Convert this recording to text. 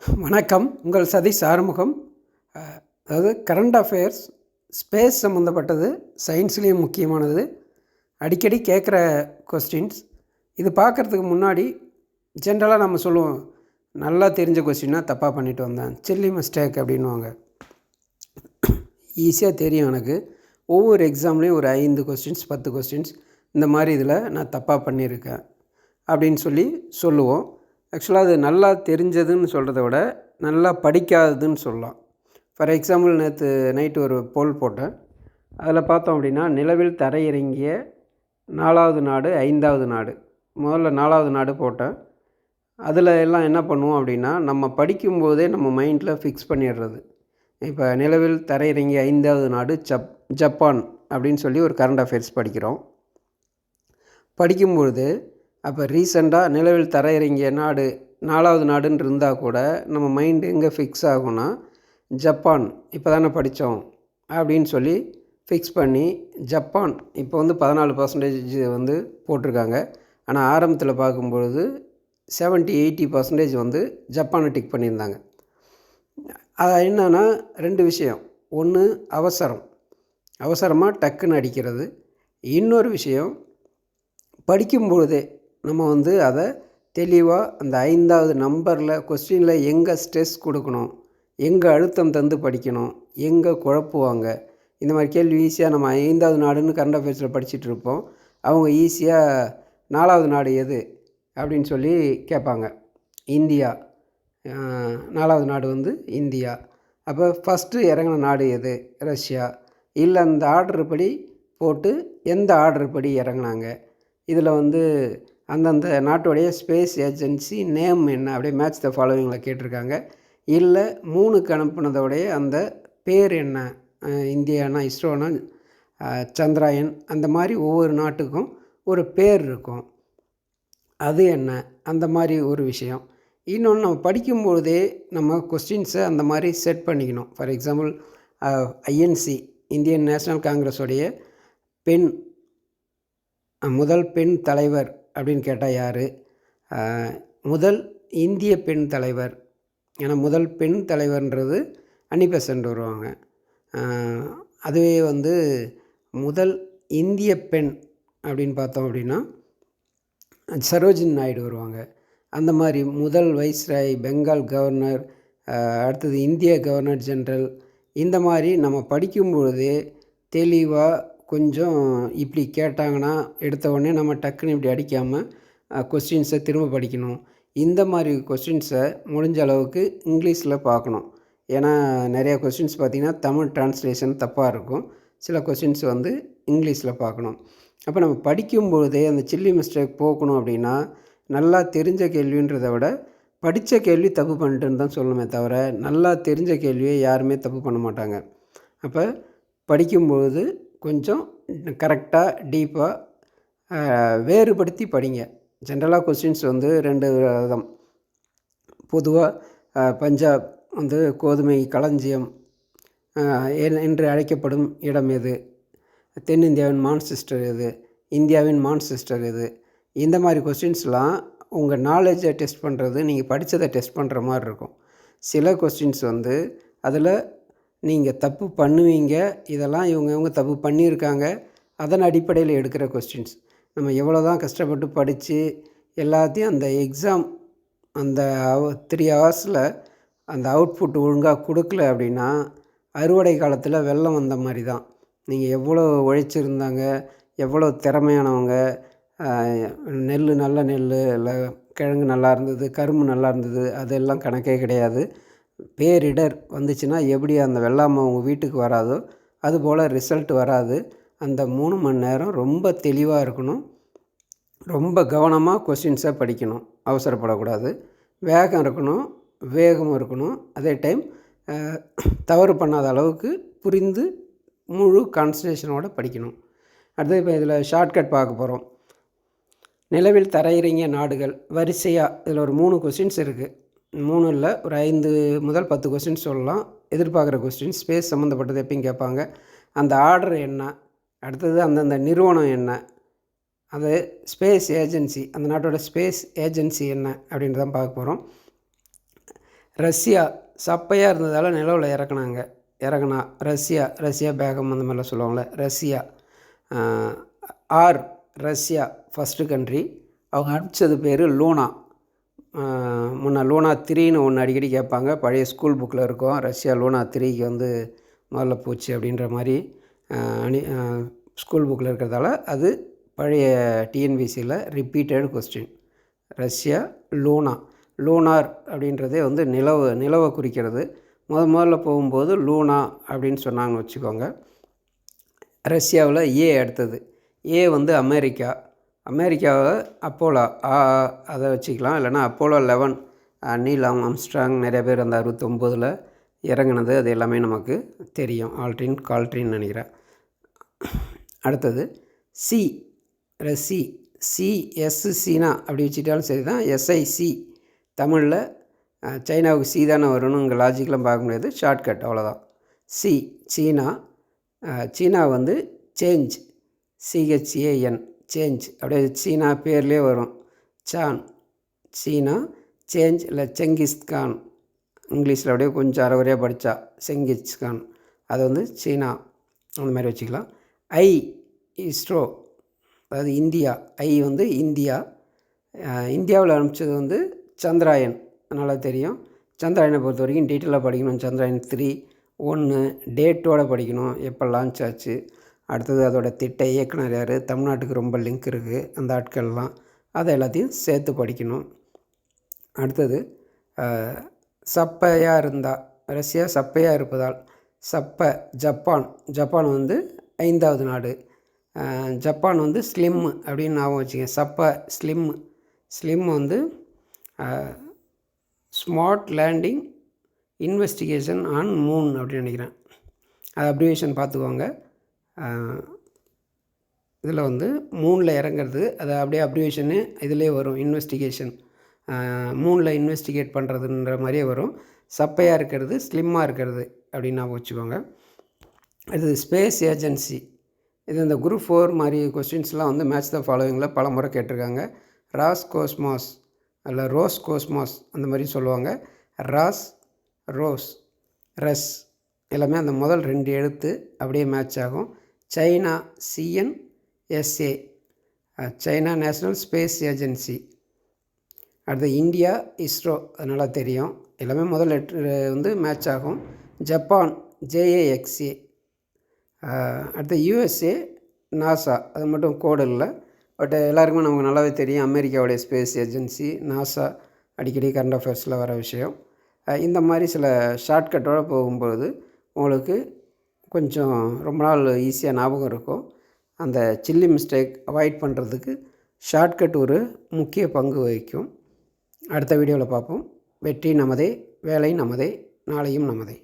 வணக்கம். உங்கள் சதீஷ் ஆறுமுகம். அதாவது கரண்ட் அஃபேர்ஸ் ஸ்பேஸ் சம்மந்தப்பட்டது, சயின்ஸ்லேயும் முக்கியமானது, அடிக்கடி கேட்குற கொஸ்டின்ஸ். இது பார்க்குறதுக்கு முன்னாடி ஜென்ரலாக நம்ம சொல்லுவோம், நல்லா தெரிஞ்ச கொஸ்டின்னா தப்பாக பண்ணிட்டு வந்தேன், சில்லி மிஸ்டேக் அப்படின்வாங்க. ஈஸியாக தெரியும் எனக்கு. ஒவ்வொரு எக்ஸாம்லேயும் ஒரு 5 கொஸ்டின்ஸ் 10 கொஸ்டின்ஸ் இந்த மாதிரி இதில் நான் தப்பாக பண்ணியிருக்கேன் அப்படின்னு சொல்லுவோம். ஆக்சுவலாக அது நல்லா தெரிஞ்சதுன்னு சொல்கிறத விட நல்லா படிக்காததுன்னு சொல்லலாம். ஃபார் எக்ஸாம்பிள், நேற்று நைட்டு ஒரு போல் போட்டேன். அதில் பார்த்தோம் அப்படின்னா, நிலவில் தரையிறங்கிய 4வது நாடு 5வது நாடு. முதல்ல 4வது நாடு போட்டேன். அதில் எல்லாம் என்ன பண்ணுவோம் அப்படின்னா, நம்ம படிக்கும்போதே நம்ம மைண்டில் ஃபிக்ஸ் பண்ணிடுறது. இப்போ நிலவில் தரையிறங்கிய 5வது நாடு ஜப்பான் அப்படின்னு சொல்லி ஒரு கரண்ட் அஃபேர்ஸ் படிக்கிறோம். படிக்கும்பொழுது அப்போ ரீசெண்டாக நிலவில் தரையிறங்கிய நாடு 4வது நாடுன்னு இருந்தால் கூட நம்ம மைண்டு எங்கே ஃபிக்ஸ் ஆகும்னா, ஜப்பான் இப்போ தானே படித்தோம் அப்படின்னு சொல்லி ஃபிக்ஸ் பண்ணி, ஜப்பான் இப்போ வந்து 14% வந்து போட்டிருக்காங்க. ஆனால் ஆரம்பத்தில் பார்க்கும்பொழுது 70-80% வந்து ஜப்பானை டிக் பண்ணியிருந்தாங்க. அது என்னன்னா 2 விஷயம். ஒன்று, அவசரமாக டக்குன்னு அடிக்கிறது. இன்னொரு விஷயம், படிக்கும்பொழுதே நம்ம வந்து அதை தெளிவாக அந்த 5வது நம்பரில் கொஸ்டினில் எங்கே ஸ்ட்ரெஸ் கொடுக்கணும், எங்கே அழுத்தம் தந்து படிக்கணும், எங்கே குழப்புவாங்க, இந்த மாதிரி கேள்வி ஈஸியாக நம்ம 5வது நாடுன்னு கரண்ட் அஃபேர்ஸில் படிச்சுட்டு இருப்போம். அவங்க ஈஸியாக 4வது நாடு எது அப்படின்னு சொல்லி கேட்பாங்க. இந்தியா. 4வது நாடு வந்து இந்தியா. அப்போ ஃபஸ்ட்டு இறங்கின நாடு எது? ரஷ்யா. இல்லை அந்த ஆர்டர் படி போட்டு எந்த ஆர்டர் படி இறங்குனாங்க, இதில் வந்து அந்தந்த நாட்டுடைய ஸ்பேஸ் ஏஜென்சி நேம் என்ன, அப்படியே மேட்ச் த ஃபாலோவிங்கில் கேட்டிருக்காங்க. இல்லை 3க்கு அனுப்புனதோடைய அந்த பேர் என்ன, இந்தியானா இஸ்ரோனா சந்திராயன், அந்த மாதிரி ஒவ்வொரு நாட்டுக்கும் ஒரு பேர் இருக்கும், அது என்ன, அந்த மாதிரி ஒரு விஷயம். இன்னொன்று, நம்ம படிக்கும்பொழுதே நம்ம கொஸ்டின்ஸை அந்த மாதிரி செட் பண்ணிக்கணும். For example, INC Indian national காங்கிரஸோடைய முதல் பெண் தலைவர் அப்படின்னு கேட்டால் யார்? முதல் இந்திய பெண் தலைவர். ஏன்னா முதல் பெண் தலைவர்ன்றது அன்னி பெசன்ட் வருவாங்க. அதுவே வந்து முதல் இந்திய பெண் அப்படின்னு பார்த்தோம் அப்படின்னா சரோஜினி நாயுடு வருவாங்க. அந்த மாதிரி முதல் வைஸ்ராய், பெங்கால் கவர்னர், அடுத்தது இந்திய கவர்னர் ஜெனரல், இந்த மாதிரி நம்ம படிக்கும்பொழுதே தெளிவாக கொஞ்சம் இப்படி கேட்டாங்கன்னா எடுத்த உடனே நம்ம டக்குன்னு இப்படி அடிக்காமல் கொஸ்டின்ஸை திரும்ப படிக்கணும். இந்த மாதிரி கொஸ்டின்ஸை முடிஞ்ச அளவுக்கு இங்கிலீஷில் பார்க்கணும். ஏன்னா நிறையா கொஸ்டின்ஸ் பார்த்திங்கன்னா தமிழ் டிரான்ஸ்லேஷன் தப்பாக இருக்கும். சில கொஸ்டின்ஸ் வந்து இங்கிலீஷில் பார்க்கணும். அப்போ நம்ம படிக்கும்பொழுதே அந்த சில்லி மிஸ்டேக் போக்கணும் அப்படின்னா, நல்லா தெரிஞ்ச கேள்வின்றதை விட படித்த கேள்வி தப்பு பண்ணிட்டுன்னு தான் சொல்லணுமே தவிர, நல்லா தெரிஞ்ச கேள்வியை யாருமே தப்பு பண்ண மாட்டாங்க. அப்போ படிக்கும்பொழுது கொஞ்சம் கரெக்டாக டீப்பாக வேறுபடுத்தி படிங்க. ஜென்ரலாக கொஸ்டின்ஸ் வந்து 2 விதம். பொதுவாக பஞ்சாப் வந்து கோதுமை களஞ்சியம் என்று அழைக்கப்படும் இடம் எது, தென்னிந்தியாவின் மான்செஸ்டர் எது, இந்தியாவின் மான்செஸ்டர் எது, இந்த மாதிரி கொஸ்டின்ஸ்லாம் உங்கள் நாலேஜை டெஸ்ட் பண்ணுறது, நீங்கள் படித்ததை டெஸ்ட் பண்ணுற மாதிரி இருக்கும். சில கொஸ்டின்ஸ் வந்து அதில் நீங்கள் தப்பு பண்ணுவீங்க, இதெல்லாம் இவங்க தப்பு பண்ணியிருக்காங்க, அதன் அடிப்படையில் எடுக்கிற கொஸ்டின்ஸ். நம்ம எவ்வளோ தான் கஷ்டப்பட்டு படித்து எல்லாத்தையும் அந்த எக்ஸாம் அந்த 3 ஹவர்ஸில் அந்த அவுட்புட் ஒழுங்காக கொடுக்கல அப்படின்னா, அறுவடை காலத்தில் வெள்ளம் வந்த மாதிரி தான். நீங்கள் எவ்வளோ உழைச்சிருந்தாங்க, எவ்வளோ திறமையானவங்க, நல்ல நெல், இல்லை கிழங்கு நல்லா இருந்தது, கரும்பு நல்லா இருந்தது, அதெல்லாம் கணக்கே கிடையாது. பேரிடர் வந்துச்சுன்னா எப்படி அந்த வெள்ளாமை உங்கள் வீட்டுக்கு வராதோ அதுபோல் ரிசல்ட் வராது. அந்த 3 மணி நேரம் ரொம்ப தெளிவாக இருக்கணும், ரொம்ப கவனமாக கொஸ்டின்ஸை படிக்கணும், அவசரப்படக்கூடாது, வேகம் இருக்கணும், அதே டைம் தவறு பண்ணாத அளவுக்கு புரிந்து முழு கான்சன்ட்ரேஷனோடு படிக்கணும். அடுத்து இப்போ இதில் ஷார்ட்கட் பார்க்க போகிறோம். நிலவில் தரையிறங்கிய நாடுகள் வரிசையாக இதில் ஒரு 3 கொஸ்டின்ஸ் இருக்குது. 3 இல்லை, ஒரு 5 முதல் 10 கொஸ்டின்ஸ் சொல்லலாம். எதிர்பார்க்குற கொஸ்டின்ஸ் ஸ்பேஸ் சம்மந்தப்பட்டது எப்பயும் கேட்பாங்க. அந்த ஆர்டர் என்ன, அடுத்தது அந்தந்த நிறுவனம் என்ன, அது ஸ்பேஸ் ஏஜென்சி, அந்த நாட்டோட ஸ்பேஸ் ஏஜென்சி என்ன அப்படின்றதான் பார்க்க போகிறோம். ரஷ்யா சப்பையாக இருந்ததால் நிலவில் இறக்குனா ரஷ்யா பேகம் அந்த மாதிரிலாம் சொல்லுவாங்கள்ல. ரஷ்யா. Russia first country. அவங்க அனுப்பிச்சது பேர் லூனா. முன்ன லூனா 3ன்னு ஒன்று அடிக்கடி கேட்பாங்க. பழைய ஸ்கூல் புக்கில் இருக்கும். ரஷ்யா லூனா 3க்கு வந்து முதல்ல போச்சு அப்படின்ற மாதிரி ஸ்கூல் புக்கில் இருக்கிறதால அது பழைய டிஎன்பிசியில் ரிப்பீட்டட் கொஸ்டின். ரஷ்யா லூனார் அப்படின்றதே வந்து நிலவை குறிக்கிறது. முதல்ல போகும்போது லூனா அப்படின்னு சொன்னாங்கன்னு வச்சுக்கோங்க. ரஷ்யாவில் அடுத்தது வந்து அமெரிக்காவை அப்போலோ அதை வச்சுக்கலாம். இல்லைனா அப்போலோ 11 நீல் ஆம்ஸ்ட்ராங் நிறைய பேர் அந்த 69ல் இறங்குனது அது எல்லாமே நமக்கு தெரியும். ஆல்ட்ரின் கால்ட்ரின்னு நினைக்கிறேன். அடுத்தது சீனா அப்படி வச்சுட்டாலும் சரி தான். SIC தமிழில் சைனாவுக்கு சி தானே வரணும். இங்கே லாஜிக்கெலாம் பார்க்க முடியாது. ஷார்ட்கட் அவ்வளோதான். சீனா வந்து சேஞ்ச், CHAN சேஞ்ச். அப்படியே சீனா பேர்லேயே வரும். சீனா சேஞ்ச். இல்லை செங்கிஸ்கான் இங்கிலீஷில் அப்படியே கொஞ்சம் அரைகுறையாக படித்தா செங்கிஸ்கான். அது வந்து சீனா அந்த மாதிரி வச்சுக்கலாம். இஸ்ரோ அதாவது இந்தியா. வந்து இந்தியா. இந்தியாவில் அனுப்பிச்சது வந்து சந்திராயன். நல்லா தெரியும். சந்திராயனை பொறுத்த வரைக்கும் டீட்டெயிலாக படிக்கணும். சந்திராயன் 3 டேட்டோடு படிக்கணும், எப்போ லான்ச் ஆச்சு. அடுத்தது அதோட திட்ட இயக்குனர் யார், தமிழ்நாட்டுக்கு ரொம்ப லிங்க் இருக்குது அந்த ஆட்கள்லாம், அதை எல்லாத்தையும் சேர்த்து படிக்கணும். அடுத்தது சப்பையாக இருந்தால், ரஷ்யா சப்பையாக இருப்பதால் ஜப்பான் வந்து 5வது நாடு. ஜப்பான் வந்து ஸ்லிம் அப்படின்னு ஞாபகம் வச்சுக்கேன். ஸ்லிம் வந்து smart landing investigation on Moon அப்படின்னு நினைக்கிறேன். அது அப்ரிவேஷன் பார்த்துக்கோங்க. இதில் வந்து மூனில் இறங்கிறது, அது அப்படியே அப்ரிவேஷனு இதிலே வரும். இன்வெஸ்டிகேஷன் மூனில் இன்வெஸ்டிகேட் பண்ணுறதுன்ற மாதிரியே வரும். சப்பையாக இருக்கிறது, ஸ்லிம்மாக இருக்கிறது அப்படின்னு ஞாபகம் வச்சுக்கோங்க. இது ஸ்பேஸ் ஏஜென்சி. இது இந்த குரூப் 4 மாதிரி கொஸ்டின்ஸ்லாம் வந்து மேட்ச் த ஃபாலோவிங்கில் பல முறை கேட்டிருக்காங்க. ரோஸ் கோஸ்மாஸ் அந்த மாதிரி சொல்லுவாங்க. ரஸ் எல்லாமே அந்த முதல் 2 எழுத்து அப்படியே மேட்ச் ஆகும். China CNSA, China national space agency. அடுத்து இந்தியா இஸ்ரோ, அதனால் தெரியும். எல்லாமே முதல் லெட்ரு வந்து மேட்ச் ஆகும். Japan JAXA. அடுத்து USA நாசா, அது மட்டும் கோடு இல்லை. பட் எல்லாருக்குமே நமக்கு நல்லாவே தெரியும். அமெரிக்காவுடைய ஸ்பேஸ் ஏஜென்சி நாசா, அடிக்கடி கரண்ட் அஃபேர்ஸில் வர விஷயம். இந்த மாதிரி சில ஷார்ட்கட்டோடு போகும்போது உங்களுக்கு கொஞ்சம் ரொம்ப நாள் ஈஸியாக ஞாபகம் இருக்கும். அந்த சில்லி மிஸ்டேக் அவாய்ட் பண்ணுறதுக்கு ஷார்ட்கட் ஒரு முக்கிய பங்கு வகிக்கும். அடுத்த வீடியோவில் பார்ப்போம். வெற்றி நமதே, வேலை நமதே, நாளையும் நமதே.